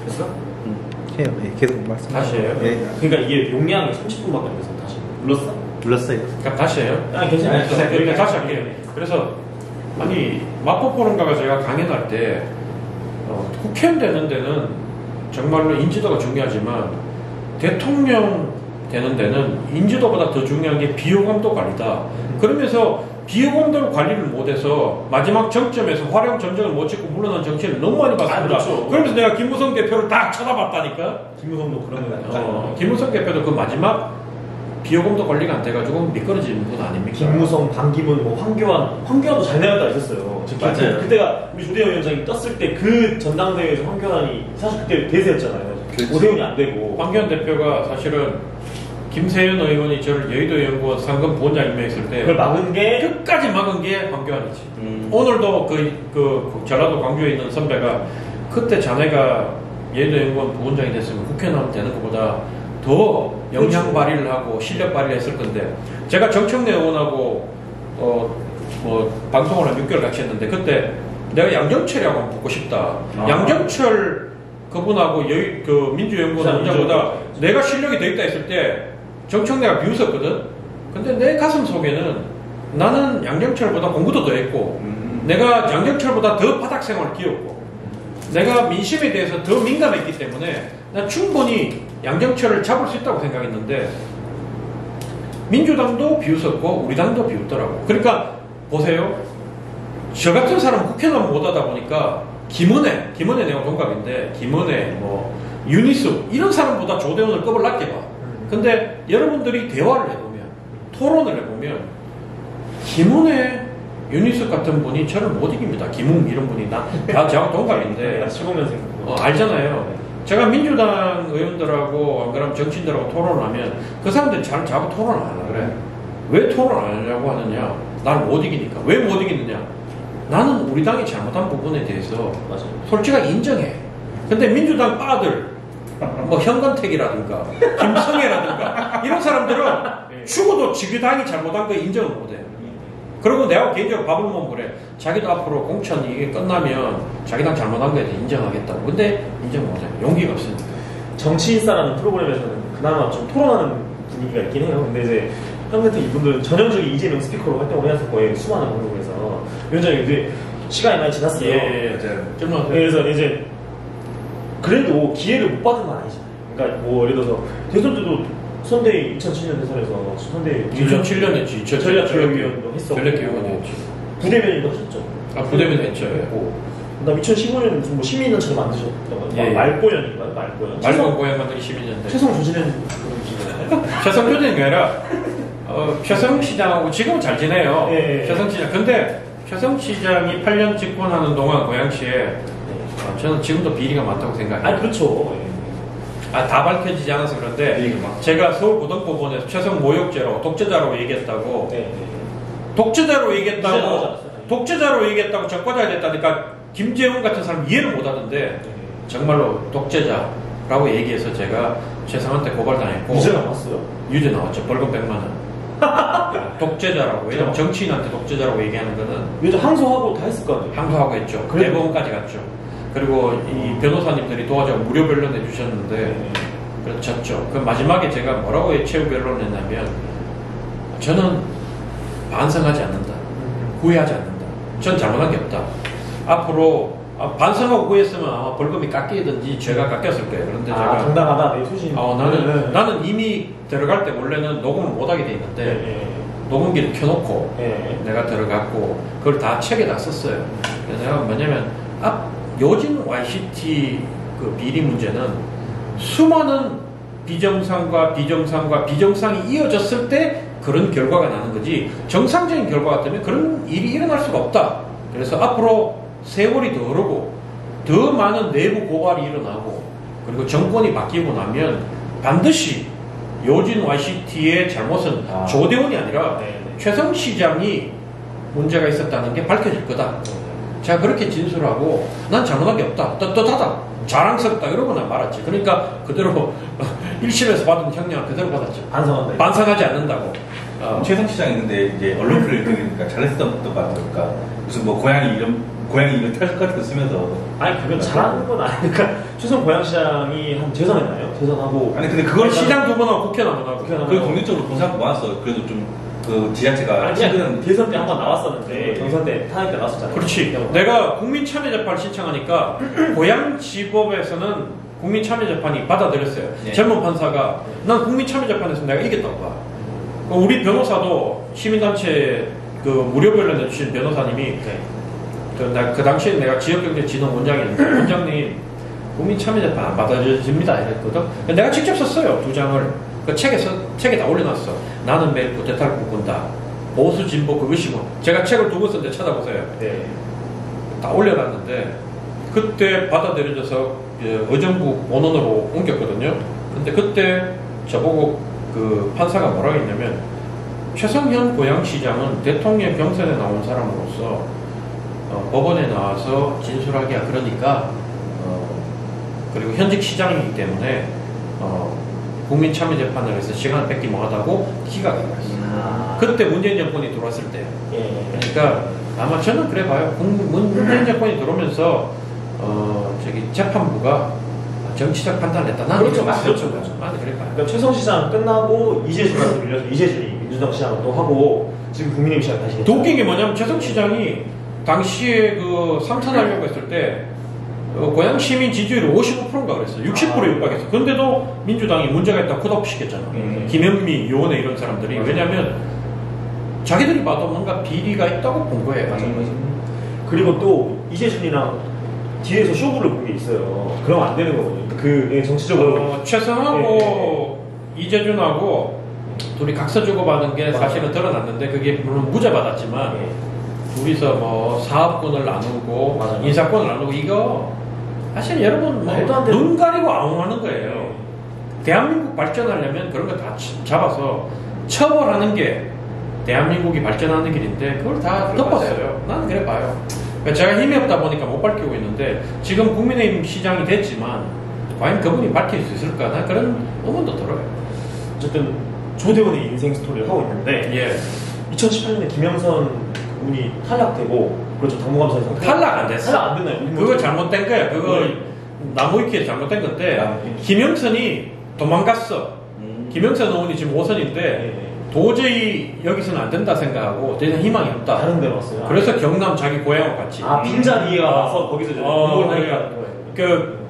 됐어? 해요. 예, 계속 말씀. 다시 해요? 예. 그러니까 이게 용량이 30분밖에 안 돼서 다시 눌렀어? 눌렀어요. 그럼 다시 해요? 괜찮아요. 그러니까 다시 할게요. 그래서 아니 마포포럼가가 제가 강연할 때 국회의원 되는 데는 정말로 인지도가 중요하지만 대통령 되는 데는 인지도보다 더 중요한 게 비호감도 관리다. 그러면서 비호감도 관리를 못해서 마지막 정점에서 활용 전쟁을 못 찍고 물러난 정치를 너무 많이 봤습니다. 그렇죠. 그러면서 내가 김무성 대표를 딱 쳐다봤다니까. 김무성도 그런 거 김무성 대표도 그 마지막 비호감도 관리가 안 돼가지고 미끄러진 분 아닙니까? 김무성, 반기문, 뭐 황교안도 잘 나갔다 있었어요. 맞아요. 그때가 우리 조대원 위원장이 떴을 때 그 전당대회에서 황교안이 사실 그때 대세였잖아요. 오대훈이 안 되고. 황교안 대표가 사실은 김세현 의원이 저를 여의도연구원 상금 부원장 임명했을 때 그걸 막은 게 끝까지 막은 게 황교안이지. 오늘도 그 전라도 광주에 있는 선배가 그때 자네가 여의도연구원 부원장이 됐으면 국회 나오면 되는 것보다 더 역량 발휘를 하고 실력 발휘를 했을 건데 제가 정청래 의원하고 방송을 한 6개월 같이 했는데 그때 내가 양정철이라고 한번 붙고 싶다. 양정철 그분하고 그 민주연구원 원장보다 내가 실력이 더 있다 했을 때 정청래가 비웃었거든. 근데 내 가슴 속에는 나는 양정철보다 공부도 더 했고 내가 양정철보다 더 바닥 생활을 키웠고 내가 민심에 대해서 더 민감했기 때문에 난 충분히 양정철을 잡을 수 있다고 생각했는데 민주당도 비웃었고 우리 당도 비웃더라고. 그러니까 보세요. 저 같은 사람 국회 나오면 못하다 보니까 김은혜 내가 동갑인데 김은혜 윤희숙 이런 사람보다 조대원을 급을 낮게 봐. 근데 여러분들이 대화를 해보면 토론을 해보면 김은혜 윤희숙 같은 분이 저를 못 이깁니다. 김웅 이런 분이 다 저하고 동갑인데 75년생 알잖아요. 제가 민주당 의원들하고 안 그러면 정치인들하고 토론을 하면 그 사람들이 자꾸 토론을 안 하라 그래. 왜 토론 안 하려고 하느냐? 나를 못 이기니까. 왜 못 이기느냐? 나는 우리 당이 잘못한 부분에 대해서 솔직하게 인정해. 근데 민주당 빠들 현건택이라든가 김성애라든가 이런 사람들은 죽어도 지그 당이 잘못한 거 인정을 못해. 그리고 내가 개인적으로 밥을 먹으면 그래. 자기도 앞으로 공천 이게 끝나면 자기 당 잘못한 거에 대해 인정하겠다고. 근데 인정 못해. 용기가 없으니까. 정치인싸라는 프로그램에서는 그나마 좀 토론하는 분위기가 있긴 해요. 근데 이제 현근택 이분들은 전형적인 이재명 스피커로 활동을 해서 거의 수많은 방송에서 위원장님 이제 시간이 많이 지났어요. 그래서 이제 그래도 기회를 못 받은 건 아니잖아요. 그러니까 예를 들어서 대선 때도 선대위 2007년 대선에서 선대위 2007년 했지. 전략기획위원도 했었고 전략기획위원 했지. 부대변인도 하셨죠. 부대변인 했죠. 그다음 2015년 뭐 시민연처럼 만드셨던 거 말고연인가요? 말고연 만들기 시민연대. 최성 조지는 최성 조지는 게 아니라 최성 시장하고 지금은 잘 지내요. 최성 시장. 근데 최성 시장이 8년 집권하는 동안 고양시에 저는 지금도 비리가 많다고 생각해요. 그렇죠. 다 밝혀지지 않아서 그런데 제가 서울고등법원에서 최성 모욕죄로 독재자로 얘기했다고 독재자로 얘기했다고 전과자가 됐다니까 김재훈 같은 사람 이해를 못하던데 정말로 독재자라고 얘기해서 제가 최성한테 고발당했고 유죄 나왔어요? 유죄 나왔죠. 벌금 100만 원. 독재자라고. 왜냐면 정치인한테 독재자라고 얘기하는 거는 요즘 항소하고 다 했을 거 아니에요? 항소하고 했죠. 대법원까지 갔죠. 그리고 이 변호사님들이 도와줘 무료 변론해 주셨는데 그래서 졌죠. 그 마지막에 제가 뭐라고 최후 변론을 했냐면 저는 반성하지 않는다. 후회하지 않는다. 전 잘못한 게 없다. 앞으로 반성하고 후회했으면 아마 벌금이 깎이든지 죄가 깎였을 거예요. 그런데 제가 당당하다 내 소신. 나는 이미 들어갈 때 원래는 녹음을 못하게 돼 있는데 녹음기를 켜놓고 내가 들어갔고 그걸 다 책에다 썼어요. 그래서 내가 뭐냐면 요즘 YCT 그 비리 문제는 수많은 비정상이 이어졌을 때 그런 결과가 나는 거지 정상적인 결과 같으면 그런 일이 일어날 수가 없다. 그래서 앞으로 세월이 더 흐르고 더 많은 내부 고발이 일어나고 그리고 정권이 바뀌고 나면 반드시 요진 YCT의 잘못은 조대원이 아니라 최성 시장이 문제가 있었다는 게 밝혀질 거다. 제가 그렇게 진술하고 난 잘못한 게 없다. 떳떳하다. 자랑스럽다. 이러고 난 말았지. 그러니까 그대로 1심에서 받은 형량을 그대로 받았죠. 반성하지 않는다고. 최성 시장 있는데 이제 언론 플레이니까 잘했던 것도 받으니까 무슨 고양이 이름 고양이 멘탈 같은 거 쓰면서. 아니 그건 잘하는 건 아니니까 최선 고양시장이 한 재선했나요? 재선하고 아니 근데 그걸 시장 2번 하고 국회 한번 하고 그 국민적으로 공사가 많았어. 그래도 좀 그 지자체가 아니 그냥 대선 때 한 번 나왔었는데 경선 때 탄핵 때 나왔었잖아요. 그렇지. 내가 국민참여재판 신청하니까 고양지법에서는 국민참여재판이 받아들였어요. 네. 젊은 판사가 난 국민참여재판에서 내가 이겼다고 봐. 우리 변호사도 시민단체 그 무료 변론 내주신 변호사님이 네. 그 당시에 내가 지역경제진흥원장이었는데 원장님 국민참여재판 안 받아들여집니다 이랬거든. 내가 직접 썼어요. 2장을. 그 책에 다 올려놨어. 나는 매일 구테타를 꿈꾼다. 보수 진보 그것이 뭐. 제가 책을 2권 썼는데 찾아보세요. 네. 다 올려놨는데 그때 받아들여져서 의정부 본원으로 옮겼거든요. 근데 그때 저보고 그 판사가 뭐라고 했냐면 최성현 고양시장은 대통령 경선에 나온 사람으로서 법원에 나와서 진술하기가 그러니까 그리고 현직 시장이기 때문에 국민참여재판을 해서 시간을 뺏기 뭐하다고 기각을 했어요. 그때 문재인 정권이 들어왔을 때. 그러니까 아마 저는 그래 봐요. 문재인 정권이 들어오면서 재판부가 정치적 판단을 했다. 나는 그렇죠. 맞죠. 그렇죠. 나는 그래 봐요. 그러니까 최성 시장 끝나고 이재준한테 밀려서 이재준이 민주당 시장을 또 하고 지금 국민의힘 시장 다시 더 웃긴 게 뭐냐면 최성 시장이 당시에 그 삼선하려고 했을 때 고양 시민 지지율이 55%인가 그랬어요. 60%에 육박했어. 근데도 민주당이 문제가 있다고 컷오프 시켰잖아. 김현미, 유원회 이런 사람들이. 왜냐면 자기들이 봐도 뭔가 비리가 있다고 본 거예요. 그리고 또 이재준이랑 뒤에서 쇼부를 본 게 있어요. 그러면 안 되는 거거든요. 그 정치적으로 최성하고 이재준하고 둘이 각서 주고받은 게 사실은 드러났는데 그게 물론 무죄 받았지만 둘이서 뭐 사업권을 나누고 맞아요. 인사권을 나누고 이거 사실 여러분 말도 안 눈 가리고 아웅하는 거예요. 대한민국 발전하려면 그런 거 다 잡아서 처벌하는 게 대한민국이 발전하는 길인데 그걸 다 덮었어요. 나는 그래 봐요. 그러니까 제가 힘이 없다 보니까 못 밝히고 있는데 지금 국민의힘 시장이 됐지만 과연 그분이 밝힐 수 있을까? 나 그런 의문도 들어요. 어쨌든 조대원의 인생 스토리를 하고 있는데 2018년에 김영선 분이 탈락되고 그렇죠. 당무감사에서 탈락 안 됐어. 탈락 안 됐나요? 그거 잘못된 거야. 그거 나무위키에 잘못된 건데 김영선이 도망갔어. 김영선 의원이 지금 5선인데 도저히 여기서는 안 된다 생각하고 더 이상 희망이 없다. 다른 데로 왔어요. 그래서 경남 자기 고향으로 갔지. 빈자리가 와서 거기서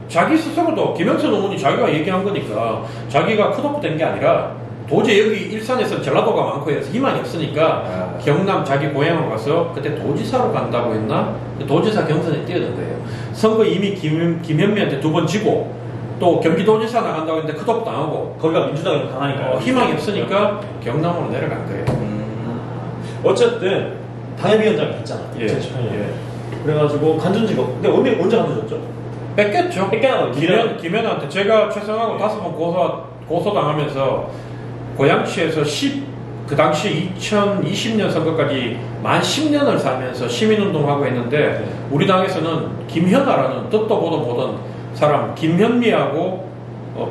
자기 스스로도 김영선 의원이 자기가 얘기한 거니까 자기가 컷오프 된 게 아니라 도저히 여기 일산에서 전라도가 많고 해서 희망이 없으니까 경남 자기 고향으로 가서 그때 도지사로 간다고 했나? 도지사 경선에 뛰어든 거예요. 선거 이미 김현미한테 2번 지고 또 경기도지사 나간다고 했는데 컷오프 당하고 거기가 민주당이 강하니까 희망이 없으니까 경남으로 내려간 거예요. 어쨌든 당협위원장이 됐잖아. 2018년에. 그래가지고 간전직업. 근데 언제 간전졌죠? 뺏겼죠. 뺏겨나가고 김현한테 제가 최성하고 5번 고소당하면서 고양시에서 그 당시 2020년 선거까지 만 10년을 살면서 시민운동하고 했는데 우리 당에서는 김현아라는 뜻도 보도 보던 사람 김현미하고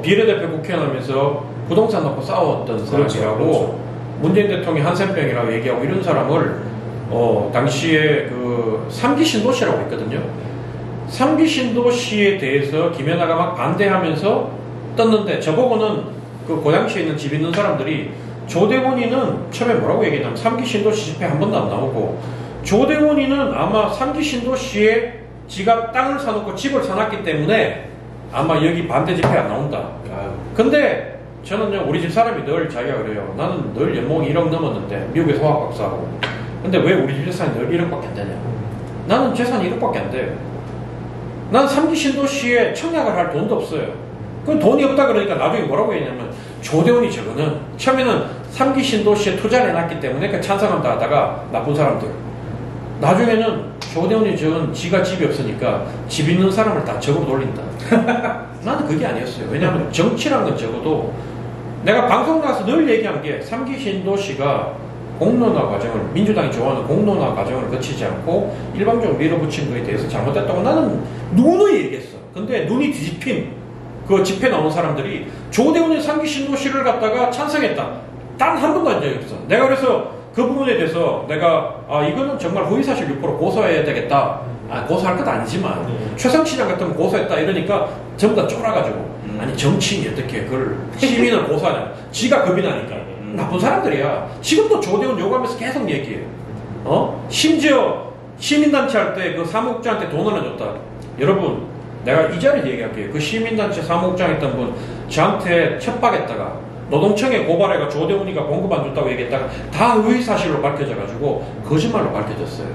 비례대표 국회의원 하면서 부동산 놓고 싸웠던 사람이라고 그렇죠. 문재인 대통령이 한센병이라고 얘기하고 이런 사람을 당시에 그 3기 신도시라고 했거든요. 3기 신도시에 대해서 김현아가 막 반대하면서 떴는데 저보고는 그 고양시에 있는 집 있는 사람들이 조대원이는 처음에 뭐라고 얘기했냐면 3기 신도시 집회 한 번도 안 나오고 조대원이는 아마 3기 신도시에 지가 땅을 사놓고 집을 사놨기 때문에 아마 여기 반대 집회 안 나온다. 근데 저는요 우리 집 사람이 늘 자기가 그래요. 나는 늘 연봉이 1억 넘었는데 미국에서 화학 박사하고 근데 왜 우리 집 재산이 늘 1억밖에 안 되냐. 나는 재산이 1억밖에 안 돼. 난 3기 신도시에 청약을 할 돈도 없어요. 그 돈이 없다 그러니까 나중에 뭐라고 했냐면 조대원이 저거는 처음에는 3기 신도시에 투자를 해놨기 때문에 그 찬성한다 하다가 나쁜 사람들 나중에는 조대원이 저건 지가 집이 없으니까 집 있는 사람을 다 적으로 돌린다. 나는 그게 아니었어요. 왜냐하면 정치란 건 적어도 내가 방송 나가서 늘 얘기한 게 3기 신도시가 공론화 과정을 민주당이 좋아하는 공론화 과정을 거치지 않고 일방적으로 밀어붙인 거에 대해서 잘못됐다고 나는 누누이 얘기했어. 근데 눈이 뒤집힌 그 집회 나온 사람들이 조대원의 3기 신도시를 갖다가 찬성했다. 단 한 번도 한 적이 없어. 내가 그래서 그 부분에 대해서 내가 이거는 정말 허위사실 유포로 고소해야 되겠다 고소할 것 아니지만 최성시장 같으면 고소했다 이러니까 전부 다 쫄아가지고 아니 정치인이 어떻게 그걸 시민을 고소하냐. 지가 겁이 나니까. 나쁜 사람들이야. 지금도 조대원 요구하면서 계속 얘기해요. 심지어 시민단체 할 때 그 사무국장한테 돈 하나 줬다. 여러분 내가 이 자리에 얘기할게요. 그 시민단체 사무국장 했던 분 저한테 협박했다가 노동청에 고발해가 조대훈이가 공급 안 줬다고 얘기했다가 다 의사실로 밝혀져가지고 거짓말로 밝혀졌어요.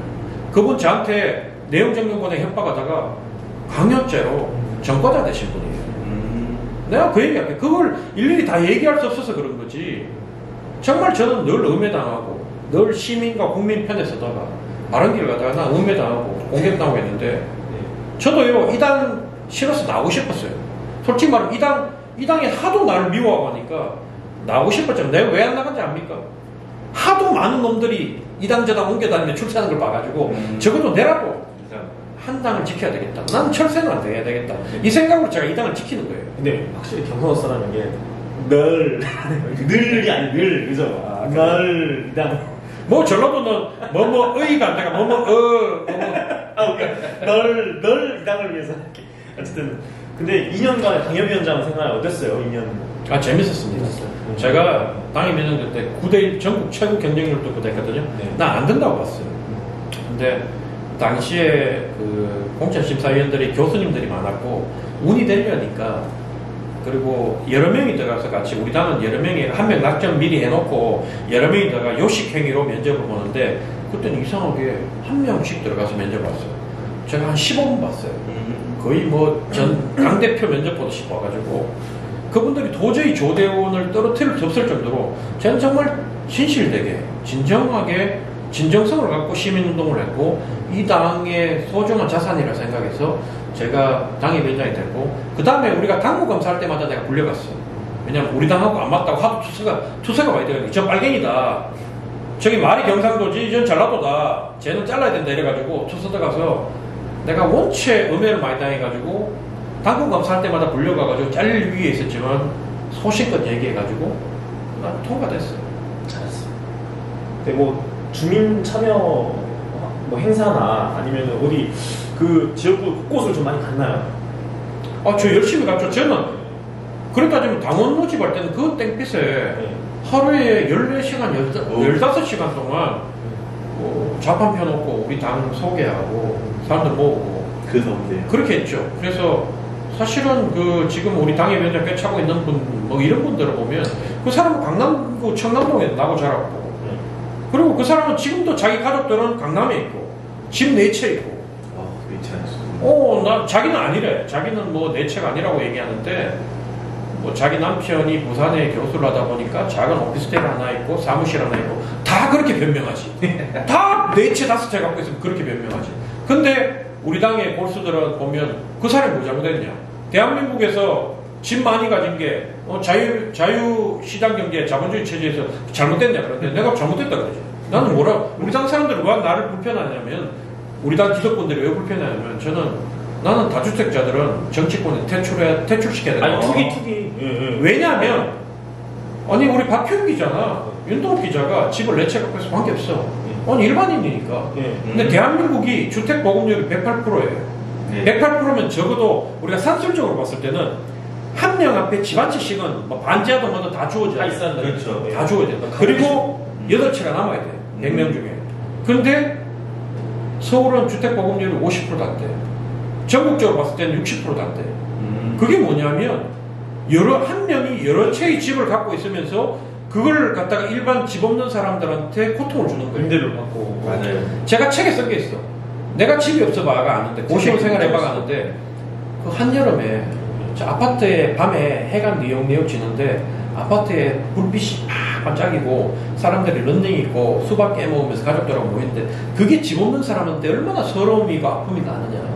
그분 저한테 내용 증명본에 협박하다가 강요죄로 전과자 되신 분이에요. 내가 그 얘기할게. 그걸 일일이 다 얘기할 수 없어서 그런 거지. 정말 저는 늘 음해당하고 늘 시민과 국민 편에 서다가 바른 길 가다가 나 음해당하고 공격당하고 했는데 저도요 이 당 싫어서 나오고 싶었어요. 솔직히 말하면 이 당이 하도 나를 미워하고 하니까 나오고 싶었지만 내가 왜 안 나간지 압니까? 하도 많은 놈들이 이 당 저 당 옮겨다니며 출세하는 걸 봐가지고 적어도 내라고 한 당을 지켜야 되겠다. 난 철새는 안 돼야 되겠다. 이 생각으로 제가 이 당을 지키는 거예요. 근데 확실히 경선호사라는 게 늘이 아니 늘 그죠? 늘 이당 뭐 전라도는 뭐뭐 의가 안 돼가 뭐뭐 널 이당을 위해서 이렇게. 어쨌든 근데 2년간 당협위원장 생활 어땠어요? 2년 재밌었습니다. 제가 당협위원장 때 9대1 전국 최고 경쟁률도 그랬거든요. 나 안 된다고 봤어요. 근데 당시에 그 공천심사위원들이 교수님들이 많았고 운이 되려니까 그리고 여러 명이 들어가서 같이 우리 당은 여러 명이 한 명 낙점 미리 해놓고 여러 명이 들어가 요식행위로 면접을 보는데 그때는 이상하게 한 명씩 들어가서 면접을 봤어요. 제가 한 15분 봤어요. 거의 뭐 전 당대표 면접 보듯이 봐가지고 그분들이 도저히 조대원을 떨어뜨릴 수 없을 정도로 저는 정말 진실되게 진정하게 진정성을 갖고 시민운동을 했고 이 당의 소중한 자산이라 생각해서 제가 당협위원장이 됐고 그 다음에 우리가 당무검사할 때마다 내가 불려갔어. 왜냐면 우리 당하고 안 맞다고 하도 투세가 많이 되거든요. 저 빨갱이다. 저기 말이 경상도지 전 전라도다. 쟤는 잘라야 된다 이래가지고 투서대 가서 내가 원체 음해를 많이 당해가지고 당무검사할 때마다 불려가가지고 잘릴 위기에 있었지만 소신껏 얘기해가지고 난 통과됐어요. 잘했어. 근데 뭐 주민 참여 뭐 행사나 아니면 어디 그 지역구 곳곳을 좀 많이 갔나요? 저 열심히 갔죠. 저는 그래 따지면 당원 모집할 때는 그 땡빛에 하루에 14시간, 15시간 동안 좌판 펴놓고 우리 당 소개하고 사람들 모으고 그래서 그렇게 했죠. 그래서 사실은 그 지금 우리 당협위원장 꿰차고 있는 분 뭐 이런 분들을 보면 그 사람은 강남구 청남동에 나고 자랐고 그리고 그 사람은 지금도 자기 가족들은 강남에 있고 집 4채 있고 자기는 아니래. 자기는 뭐 내 채가 아니라고 얘기하는데 뭐 자기 남편이 부산에 교수를 하다 보니까 작은 오피스텔 하나 있고 사무실 하나 있고 다 그렇게 변명하지. 다 4채 5채 갖고 있으면 그렇게 변명하지. 근데 우리 당의 골수들은 보면 그 사람이 뭐 잘못했냐. 대한민국에서 집 많이 가진 게 자유시장 경제 자본주의 체제에서 잘못됐냐. 그런데 내가 잘못됐다 그러지. 나는 우리 당 사람들이 왜 나를 불편하냐면 우리 당 지도권들이 왜 불편하냐면 나는 다주택자들은 정치권에 퇴출시켜야 된다. 아니 투기. 왜냐하면 아니 우리 박효은 기자나 윤동욱 기자가 집을 4채 갖고 있어서 관계없어. 아니 일반인이니까. 근데 대한민국이 주택 보급률이 108%예요. 108%면 적어도 우리가 산술적으로 봤을 때는 한 명 앞에 집 한 채씩은 뭐 반지하도 뭐도 다 주어져야 돼. 그렇죠. 다 주어야 된다. 그리고 8채가 남아야 돼. 100명 중에. 근데 서울은 주택 보급률이 50%도 안 돼. 전국적으로 봤을 때는 60%도 안 돼. 그게 뭐냐면 한 명이 여러 채의 집을 갖고 있으면서 그걸 갖다가 일반 집 없는 사람들한테 고통을 주는 거예요. 임대를 받고. 맞아요. 제가 책에 쓴 게 있어. 내가 집이 없어봐가 아는데 고시원 생활해봐가 아는데 그 한여름에 저 아파트에 밤에 해가 니역니역 지는데 아파트에 불빛이 팍 반짝이고 사람들이 런닝 있고 수박 깨먹으면서 가족들하고 모이는데 그게 집 없는 사람한테 얼마나 서러움이고 아픔이 나느냐.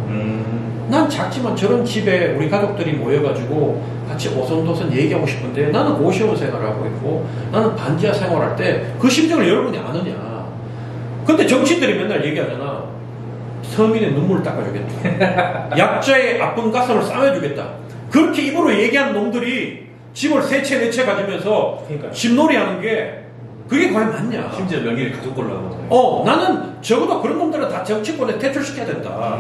난 작지만 저런 집에 우리 가족들이 모여가지고 같이 오손도손 얘기하고 싶은데 나는 고시원 생활하고 있고 나는 반지하 생활할 때 그 심정을 여러분이 아느냐. 근데 정치인들이 맨날 얘기하잖아. 서민의 눈물을 닦아주겠다. 약자의 아픈 가슴을 싸매주겠다. 그렇게 입으로 얘기하는 놈들이 집을 3채, 4채 가지면서 그러니까요. 집놀이 하는 게 그게 과연 맞냐? 심지어 명예를 가족 걸로 하고. 나는 적어도 그런 놈들은 다 정치권에 퇴출시켜야 된다.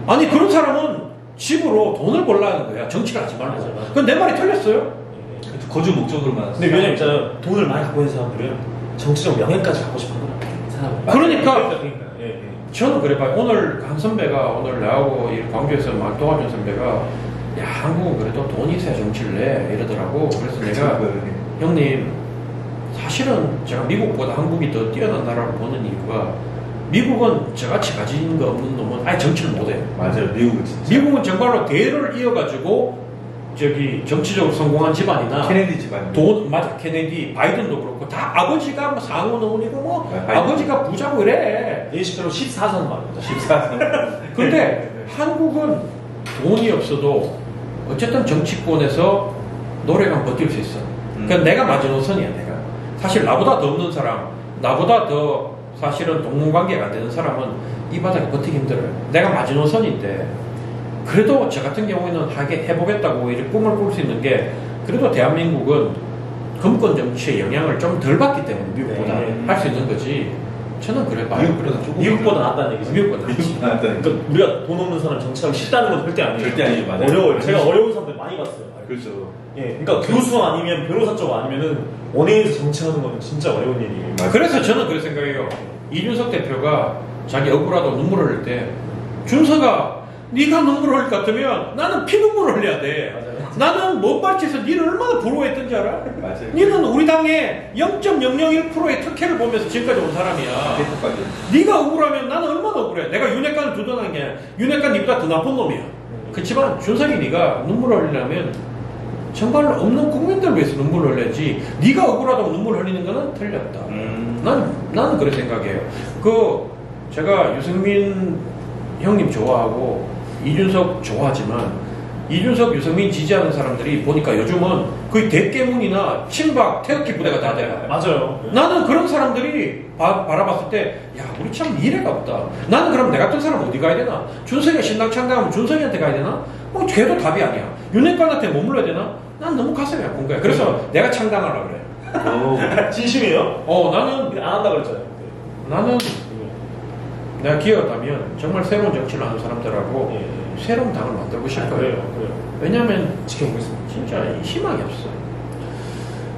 아니 그런 사람은 집으로 돈을 벌라는 거야. 정치가 하지 말고. 그건 내 말이 틀렸어요? 거주 목적으로만. 근데 왜냐면 있잖아요. 돈을 많이 갖고 있는 사람들은 정치적 명예까지 갖고 싶은 거야. 그러니까 예. 저는 그래 봐요. 오늘 한 선배가 오늘 나하고 이 광주에서 막 도와준 선배가 야 한국은 그래도 돈이 있어야 정치를 해 이러더라고. 그래서 내가 형님 사실은 제가 미국보다 한국이 더 뛰어난 나라로 보는 이유가 미국은 저같이 가진 거 없는 놈은 아예 정치를 못해요. 맞아요. 미국은 진짜. 미국은 정말로 대를 이어가지고 저기 정치적으로 성공한 집안이나 케네디 집안. 맞아. 케네디, 바이든도 그렇고 다 아버지가 뭐 상원의원이고 뭐 바이든. 아버지가 부자고 이래. 예시대로 14선 말입니다. 14선. 근데 한국은 돈이 없어도 어쨌든 정치권에서 노래가 버틸 수 있어. 그러니까 내가 마지노선이야. 내가 사실 나보다 더 없는 사람, 나보다 더 사실은 동문관계가 안 되는 사람은 이 바닥에 버티기 힘들어요. 내가 마지노선인데 그래도 저 같은 경우에는 하게 해보겠다고 이제 꿈을 꿀 수 있는 게 그래도 대한민국은 금권 정치의 영향을 좀 덜 받기 때문에 미국보다 할 수 있는 거지. 저는 그래 봐요. 미국보다 낫다는 얘기죠. 미국보다 낫지. 그러니까 우리가 돈 없는 사람 정치하기 쉽다는 건 절대 아니에요. 절대 아니죠. 맞아요. 어려워요. 제가 어려운 사람들 많이 봤어요. 그렇죠. 예, 그러니까 교수 아니면 변호사 쪽 아니면은 원외에서 정치하는 거는 진짜 어려운 일이에요. 그래서 저는 그렇게 생각해요. 이준석 대표가 자기 억울하다고 눈물 흘릴 때 준서가 네가 눈물 흘릴 것 같으면 나는 피눈물을 흘려야 돼. 맞아요. 나는 못발치에서 니를 얼마나 부러워했던지 알아? 맞아요. 니는 우리 당의 0.001%의 특혜를 보면서 지금까지 온 사람이야. 네가 억울하면 나는 얼마나 억울해. 내가 윤핵관을 두둔한 게 윤핵관 니보다 더 나쁜 놈이야. 그렇지만 준석이 네가 눈물을 흘리려면 정말로 없는 국민들 위해서 눈물을 흘려야지 네가 억울하다고 눈물 흘리는 거는 틀렸다. 나는 그렇게 생각해요. 제가 유승민 형님 좋아하고 이준석 좋아하지만 이준석, 유승민 지지하는 사람들이 보니까 요즘은 거의 대깨문이나 친박, 태극기 부대가 다 돼요. 맞아요. 나는 그런 사람들이 바라봤을 때, 야, 우리 참 미래가 없다. 나는 그럼 내 같은 사람 어디 가야 되나? 준석이가 신당 창당하면 준석이한테 가야 되나? 걔도 답이 아니야. 윤핵관한테 머물러야 되나? 난 너무 가슴이 아픈 거야. 그래서 내가 창당하려고 그래. 진심이에요? 나는 안 한다 그랬잖아요. 나는 내가 기회였다면 정말 새로운 정치를 하는 사람들하고 새로운 당을 만들고 싶어요. 그래요. 왜냐면 지켜보겠습니다. 진짜 희망이 없어.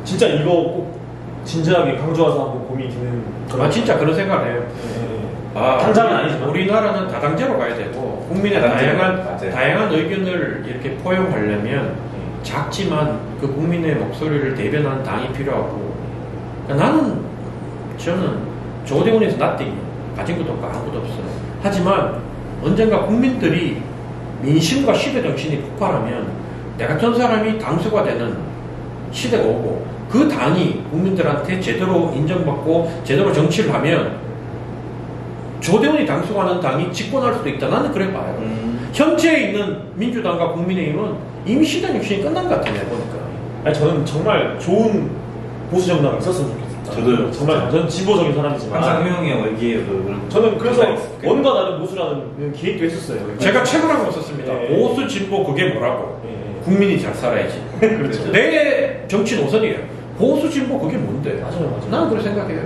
진짜 이거 꼭 진지하게 강조해서 한번 고민이 드는. 진짜 그런 생각을 해요. 당장은 아니지만 우리나라는 다당제로 가야 되고 국민의 다양한 의견을 이렇게 포용하려면 작지만 그 국민의 목소리를 대변하는 당이 필요하고 저는 조대원에서 나띵 가진 것도 없고 아무것도 없어요. 하지만 언젠가 국민들이 민심과 시대 정신이 폭발하면 내 같은 사람이 당수가 되는 시대가 오고 그 당이 국민들한테 제대로 인정받고 제대로 정치를 하면 조대원이 당수하는 당이 집권할 수도 있다. 나는 그래 봐요. 현재에 있는 민주당과 국민의힘은 이미 시대 정신이 끝난 것 같아요. 보니까. 저는 정말 좋은 보수 정당이 있었으면 좋겠어요. 저도요. 정말 저는 진보적인 사람이지만 항상 혁명의 월기에 저는 그래서 원과 다른 보수라는 기획도 했었어요. 제가 책을 한 거 썼습니다. 보수 진보 그게 뭐라고? 국민이 잘 살아야지. 그렇죠. 내 정치 노선이에요. 보수 진보 그게 뭔데? 맞아요. 나는 그렇게 생각해요.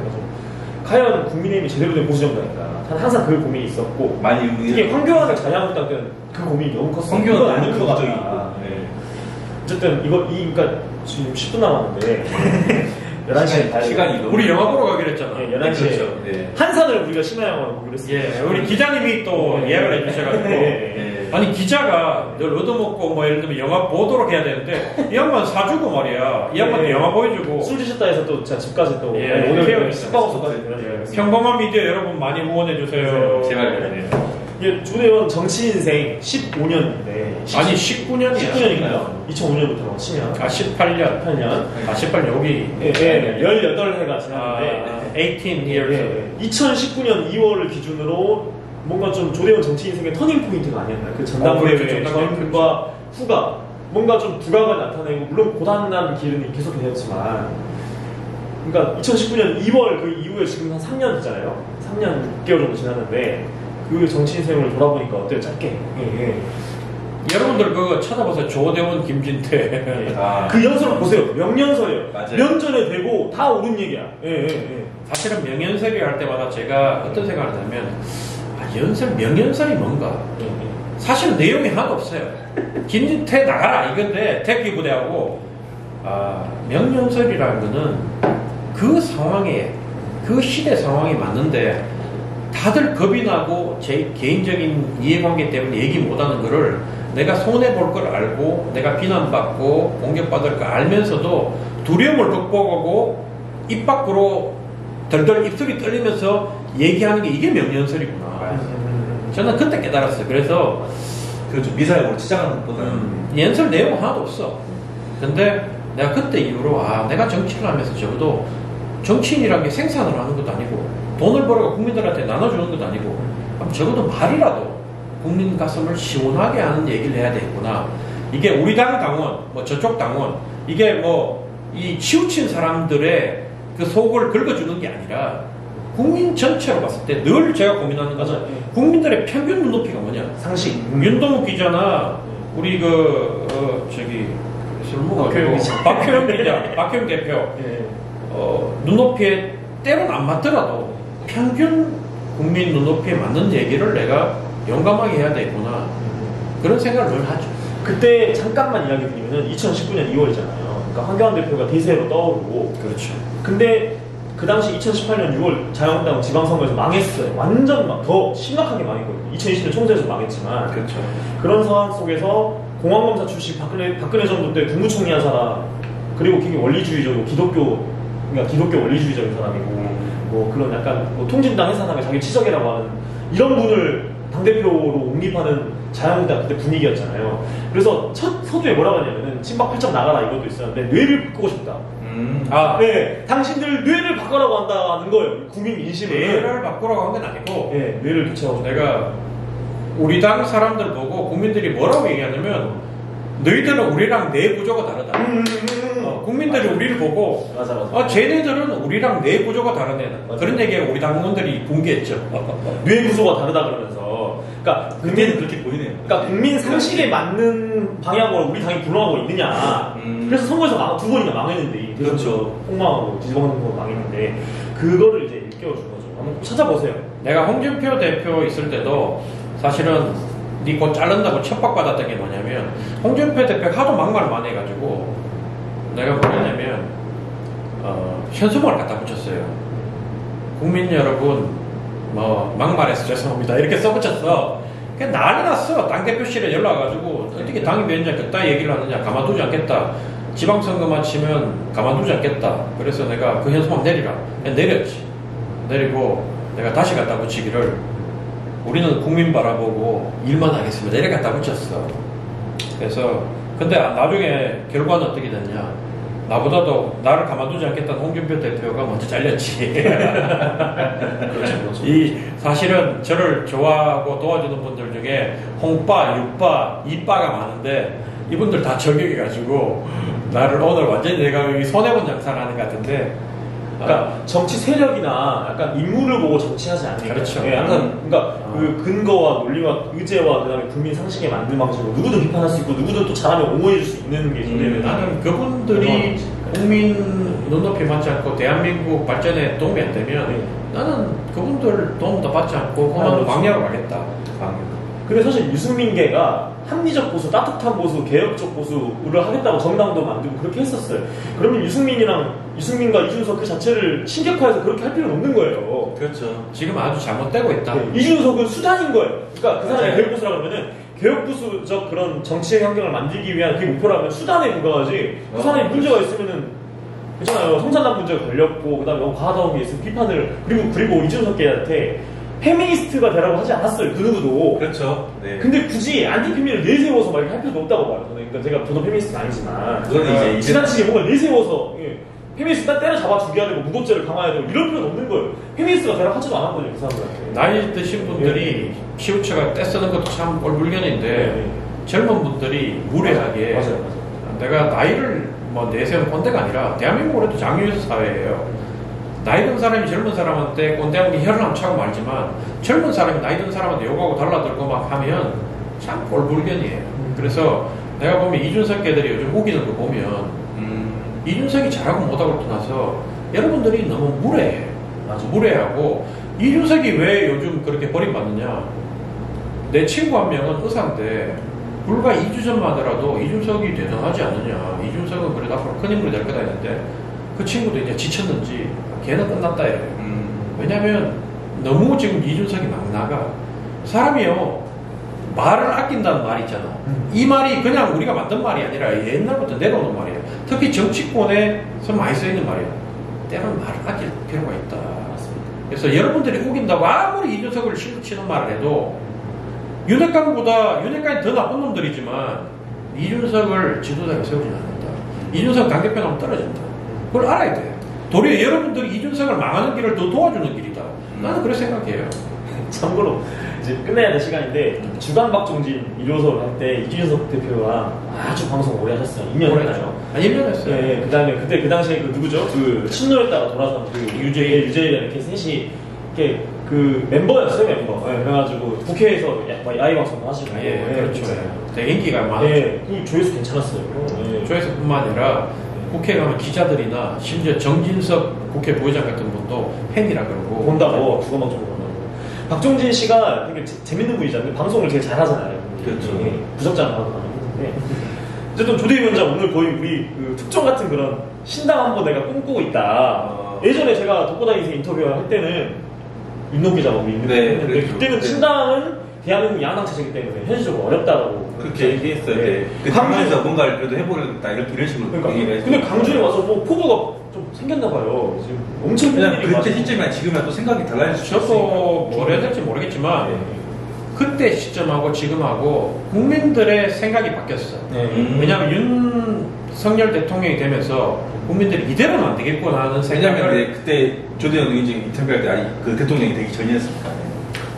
과연 국민의힘이 제대로 된 보수 정당인가? 항상 그 고민이 있었고 많이 특히 황교안을 자유한국당 때는 그 고민이 너무 컸어요. 황교안은 아닌 것 적이 같다. 어쨌든 그러니까 지금 10분 남았는데 11시에 시간이 너무 우리 영화 보러 가기로 했잖아. 11시에 그렇죠. 네. 한산을 우리가 심야영화로 보기로 했어요. 우리 기자님이 또 예약을 해주셔가지고 아니 기자가 늘 얻어먹고 뭐 예를 들면 영화 보도록 해야 되는데 이 양반 사주고 말이야. 이 양반도 영화 보여주고 술 드셨다 해서 또 제가 집까지 또 오늘 숙박업소까지 평범한 미디어 여러분 많이 후원해주세요. 제발. 이게 조대원 정치 인생 15년인데 아니 19년이야. 19년인가요? 2005년부터 치면 18년 18년 여기 18해가 지났는데 18 years 2019년 2월을 기준으로 뭔가 좀 조대원 정치 인생의 터닝 포인트가 아니었나요? 그 전당대회 전과 후가 뭔가 좀 두각을 나타내고 물론 고단한 길은 계속 되었지만 그러니까 2019년 2월 그 이후에 지금 한 3년 됐잖아요. 3년 6개월 정도 지났는데 그 정치 인생을 돌아보니까 어때요? 짧게 여러분들 그거 찾아보세요. 조대원, 김진태. 아. 그 연설을 보세요. 명연설이에요. 맞아요. 면전에 대고 다 옳은 얘기야. 사실은 명연설이 할 때마다 제가 어떤 생각을 하냐면 명연설이 뭔가? 사실 내용이 하나도 없어요. 김진태 나가라 이건데 태극기 부대하고 명연설이라는 거는 그 상황에 그 시대 상황이 맞는데 다들 겁이 나고 제 개인적인 이해관계 때문에 얘기 못하는 거를 내가 손해볼 걸 알고 내가 비난받고 공격받을 걸 알면서도 두려움을 극복하고 입 밖으로 덜덜 입술이 떨리면서 얘기하는 게 이게 명연설이구나. 저는 그때 깨달았어요. 그래서 그렇죠. 미사역으로 치장하는 것보다는 연설 내용 하나도 없어. 근데 내가 그때 이후로 내가 정치를 하면서 적어도 정치인이란 게 생산을 하는 것도 아니고 돈을 벌어가 국민들한테 나눠주는 것도 아니고 적어도 말이라도 국민 가슴을 시원하게 하는 얘기를 해야 되겠구나. 이게 우리 당 당원, 저쪽 당원, 이게 이 치우친 사람들의 그 속을 긁어주는 게 아니라 국민 전체로 봤을 때 늘 제가 고민하는 것은 국민들의 평균 눈높이가 뭐냐. 상식. 윤동욱 기자나 우리 박효영 기자, 박효영 대표 눈높이에 때론 안 맞더라도 평균 국민 눈높이에 맞는 얘기를 내가 용감하게 해야 되겠구나. 그런 생각을 늘 하죠. 그때 잠깐만 이야기 드리면은 2019년 2월이잖아요. 그러니까 황교안 대표가 대세로 떠오르고. 그렇죠. 근데 그 당시 2018년 6월 자유한국당 지방선거에서 망했어요. 완전 더 심각하게 망했거든요. 2020년 총선에서 망했지만. 그렇죠. 그런 상황 속에서 공안검사 출신 박근혜 정부 때 국무총리 한 사람, 그리고 굉장히 원리주의적이고 기독교 원리주의적인 사람이고, 그런 약간 통진당 해산하면 자기 치적이라고 하는 이런 분을 당대표로 옹립하는 자유한국당 그때 분위기였잖아요. 그래서 첫 서두에 뭐라고 하냐면은 친박 8점 나가라 이것도 있었는데 뇌를 바꾸고 싶다. 네, 당신들 뇌를 바꾸라고 한다는 거예요. 국민 민심을. 뇌를 바꾸라고 한 건 아니고, 네, 뇌를 교체하고 싶다. 내가 우리 당 사람들 보고 국민들이 뭐라고 얘기하냐면 너희들은 우리랑 뇌 구조가 다르다. 국민들이 맞아. 우리를 보고 맞아. 쟤네들은 우리랑 뇌 구조가 다르네. 그런 얘기를 우리 당원들이 붕괴했죠. 뇌 구조가 다르다 그러면서. 그러니까 그때는 그렇게 보이네요. 그러니까 국민 상식에 맞는 방향으로 우리 당이 굴러가고 있느냐. 그래서 선거에서 두 번이나 망했는데, 그렇죠. 폭망하고 뒤집어놓은 거 망했는데, 그거를 이제 일깨워준 거죠. 한번 찾아보세요. 내가 홍준표 대표 있을 때도 사실은 니 곧 자른다고 첩박받았던 게 뭐냐면, 홍준표 대표 하도 막말 많이 해가지고 내가 뭐냐면 현수막을 갖다 붙였어요. 국민 여러분 막말해서 죄송합니다 이렇게 써붙였어. 그냥 난리 났어. 당대표실에 연락 와가지고 어떻게 당이 몇냐 그따 얘기를 하느냐, 가만두지 않겠다, 지방선거만 치면 가만두지 않겠다. 그래서 내가 그 현수막 내리라. 그냥 내렸지. 내리고 내가 다시 갖다 붙이기를 우리는 국민 바라보고 일만 하겠습니다 이렇게 갖다 붙였어. 그래서 근데 나중에 결과는 어떻게 됐냐, 나보다도 나를 가만두지 않겠다는 홍준표 대표가 먼저 잘렸지. 그렇죠. 사실은 저를 좋아하고 도와주는 분들 중에 홍빠, 육빠, 이빠가 많은데 이분들 다 저격해가지고 나를 오늘 완전히 내가 여기 손해본 장사를 하는 것 같은데. 그러니까 정치 세력이나 약간 인물을 보고 정치하지 않으니까. 그렇죠. 네, 항상 그러니까 그 근거와 논리와 의제와 그다음에 국민 상식에 맞는 방식으로 누구든 비판할 수 있고 누구든 또 잘하면 옹호해 줄 수 있는 게 저는 나는 그분들이 국민 눈높이 맞지 않고 대한민국 발전에 도움이 안 되면 나는 그분들 도움도 받지 않고 그만 광야로 가겠다. 근데 사실 유승민계가 합리적 보수, 따뜻한 보수, 개혁적 보수를 하겠다고 정당도 만들고 그렇게 했었어요. 그러면 유승민과 이준석 그 자체를 신격화해서 그렇게 할 필요는 없는 거예요. 그렇죠. 지금 아주 잘못되고 있다. 네, 이준석은 수단인 거예요. 그러니까 그 사람이 개혁보수라 그러면은 개혁보수적 그런 정치의 환경을 만들기 위한 그 목표라면 수단에 불과하지. 그 사람이 문제가 있으면은 그렇잖아요. 성산남 문제가 걸렸고 그다음에 너무 과하다는 게 있으면 비판을 그리고 이준석계한테 페미니스트가 되라고 하지 않았어요. 그 누구도. 그렇죠. 네. 근데 굳이 안티페미를 내세워서 막 이렇게 할 필요도 없다고 봐요. 그러니까 저도 페미니스트는 아니지만. 그건 이제 지나치게 뭔가 내세워서, 페미니스트 딱 때려잡아 죽여야 되고, 무고죄를 강화해야 되고, 이럴 필요는 없는 거예요. 페미니스트가 되라고 하지도 않았거든요, 그 사람들한테. 나이 드신 분들이 치우쳐가 떼쓰는 것도 참 꼴불견인데, 젊은 분들이 무례하게. 맞아요. 내가 나이를 내세우는 꼰대가 아니라, 대한민국은 그래도 장유유 사회예요. 나이 든 사람이 젊은 사람한테 꼰대한 게 혀를 안 차고 말지만 젊은 사람이 나이 든 사람한테 욕하고 달라들고 막 하면 참 꼴불견이에요. 그래서 그래서 내가 보면 이준석 애들이 요즘 우기는 거 보면 이준석이 잘하고 못하고 떠나서 여러분들이 너무 무례해. 맞아. 무례하고 이준석이 왜 요즘 그렇게 버림받느냐. 내 친구 한 명은 의사인데 불과 2주 전만 하더라도 이준석이 대단하지 않느냐. 이준석은 그래도 앞으로 큰 인물이 될 거다 했는데 그 친구도 이제 지쳤는지 걔는 끝났다 이래. 왜냐면 너무 지금 이준석이 막 나가. 사람이요. 말을 아낀다는 말이 있잖아. 이 말이 그냥 우리가 만든 말이 아니라 옛날부터 내려오는 말이에요. 특히 정치권에서 많이 쓰이는 말이에요. 때로는 말을 아낄 필요가 있다. 그래서 여러분들이 우긴다고 아무리 이준석을 치는 말을 해도 윤핵관이 더 나쁜 놈들이지만 이준석을 지도자로 세우지는 않는다. 이준석 당대표는 떨어진다. 그걸 알아야 돼. 도리어 여러분들이 이준석을 망하는 길을 더 도와주는 길이다. 나는 그렇게 생각해요. 참고로 이제 끝내야 될 시간인데 주간 박종진 1호설 할 때 이준석 대표랑 아주 방송 오래 하셨어요. 2년 했나요? 아니 1년 했어요. 네, 그다음에 그때 그 당시에 그 누구죠? 그 친노였다가 돌아선 그 유재일 이렇게 셋이 이렇게 그 멤버였어요, 멤버. 네, 그래가지고 국회에서 야외 방송도 하시고. 예, 그렇죠. 되게 인기가 많았죠. 네, 그 조회수 괜찮았어요. 네. 조회수뿐만 아니라 국회 가면 기자들이나 심지어 정진석 국회 부의장 같은 분도 팬이라 그러고 본다고 주간 방송 본다고. 박종진 씨가 되게 재밌는 분이잖아요. 방송을 되게 잘하잖아요. 그렇죠. 네, 부적장 나와도 많이 했는데. 어쨌든 조대 위원장 오늘 거의 우리 그 특종 같은 그런 신당 한번 내가 꿈꾸고 있다. 예전에 제가 독보다 인생 인터뷰를 할 때는 윤노 기자가 우리 네, 근데 그때는 네. 신당은 대한민국 양당 체제이기 때문에 현실적으로 어렵다고 그렇게 얘기했어요. 네. 그 당에서 뭔가를 그래도 해보겠다 이런 식으로 그러니까 얘기를 근데 했어요. 강주에 와서 뭐 포부가 좀 생겼나 봐요. 지금 엄청 그냥 팬들이 그때 시점이랑 지금이랑 또 생각이 달라질 수 저도 있으니까. 뭘 해야 될지 모르겠지만 네. 그때 시점하고 지금하고 국민들의 생각이 바뀌었어. 네. 왜냐하면 윤석열 대통령이 되면서 국민들이 이대로는 안 되겠구나 하는 왜냐면 생각을 그때 조대현 의원이 인터뷰할 때 아니 그 대통령이 되기 전이었으니까.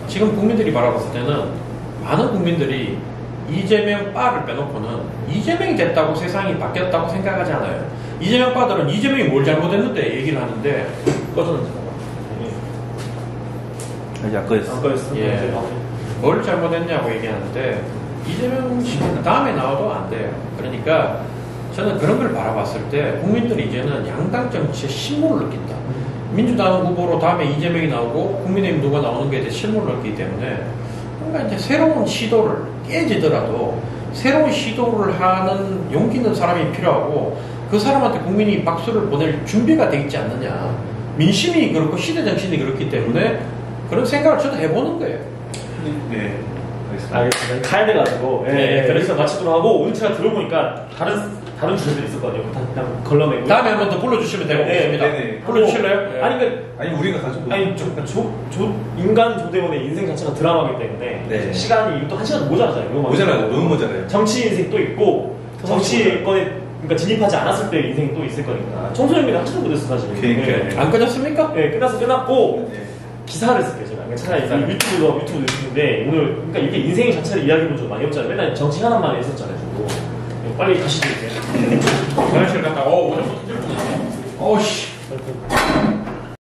지금 국민들이 바라봤을 때는 많은 국민들이 이재명 바를 빼놓고는 이재명이 됐다고 세상이 바뀌었다고 생각하지 않아요. 이재명 바들은 이재명이 뭘 잘못했는데 얘기를 하는데 꺼졌는지 아직 안 꺼졌어. 안 꺼졌어. 예. 뭘 잘못했냐고 얘기하는데 이재명 씨는 다음에 나와도 안 돼요. 그러니까 저는 그런 걸 바라봤을 때 국민들이 이제는 양당 정치에 실물을 느낀다. 민주당 후보로 다음에 이재명이 나오고 국민의힘 누가 나오는 게 이제 실물을 느끼기 때문에 그러니까 이제 새로운 시도를 깨지더라도 새로운 시도를 하는 용기 있는 사람이 필요하고 그 사람한테 국민이 박수를 보낼 준비가 돼 있지 않느냐. 민심이 그렇고 시대 정신이 그렇기 때문에 그런 생각을 저도 해보는 거예요. 네. 알겠습니다. 가야 돼가지고. 네, 그래서 마치도록 하고 오늘 제가 들어보니까 다른 주제들이 있었거든요. 그냥 걸러내고. 다음에 한 번 더 불러주시면 되고 있습니다. 네네. 불러주실래요? 네. 아니 그 아니 우리가 가지고. 아니 인간 조대원의 인생 자체가 드라마이기 때문에 네. 시간이 또 한 시간 모자라잖아요. 모자라요. 너무 모자라요. 정치 인생도 있고 정치권에 그러니까 진입하지 않았을 때 인생이 또 있을 거니까. 청소년들이 한시도 못했어 사실. 그러니까요. 안 끝났습니까? 네, 끝났고 네. 기사를 쓸게요 제가. 그러니까 차라리 유튜브 넣으시는데 오늘 그러니까 이게 인생 자체를 이야기를 좀 많이 없잖아요. 맨날 정치 하나만 했었잖아요. 저도. 네, 빨리 가시죠 이제. 화장실 갔다. 오늘 어우씨.